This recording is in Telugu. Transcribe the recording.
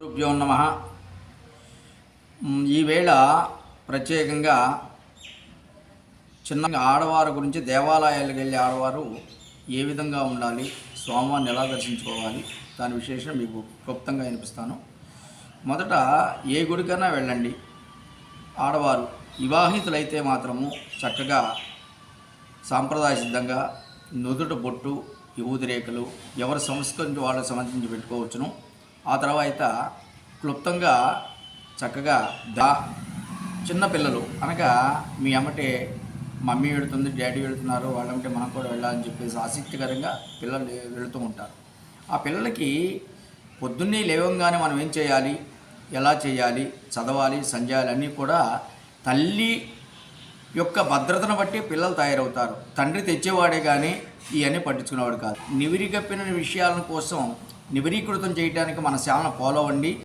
గురుభ్యో నమః. ఈవేళ ప్రత్యేకంగా చిన్న ఆడవారి గురించి దేవాలయాలకు వెళ్ళే ఆడవారు ఏ విధంగా ఉండాలి, స్వామివారిని ఎలా దర్శించుకోవాలి, దాని విశేషం మీకు క్లుప్తంగా వినిపిస్తాను. మొదట ఏ గుడికైనా వెళ్ళండి. ఆడవారు వివాహితులైతే మాత్రము చక్కగా సాంప్రదాయ సిద్ధంగా నుదుట బొట్టు, విభూతి రేఖలు ఎవరి సంస్కృతి వాళ్ళకి సంబంధించి పెట్టుకోవచ్చును. ఆ తర్వాత క్లుప్తంగా చక్కగా చిన్నపిల్లలు అనగా మీ అమ్మటే మమ్మీ వెళుతుంది, డాడీ వెళుతున్నారు, వాళ్ళంటే మనం కూడా వెళ్ళాలని చెప్పేసి ఆసక్తికరంగా పిల్లలు వెళుతూ ఉంటారు. ఆ పిల్లలకి పొద్దున్నే లేవంగానే మనం ఏం చేయాలి, ఎలా చేయాలి, చదవాలి, సంజయాలు అన్నీ కూడా తల్లి యొక్క భద్రతను బట్టి పిల్లలు తయారవుతారు. తండ్రి తెచ్చేవాడే కానీ ఇవన్నీ పట్టించుకునేవాడు కాదు. నివిరిగప్పిన విషయాల కోసం నివిరీకృతం చేయడానికి మన సేవను ఫాలో అవ్వండి.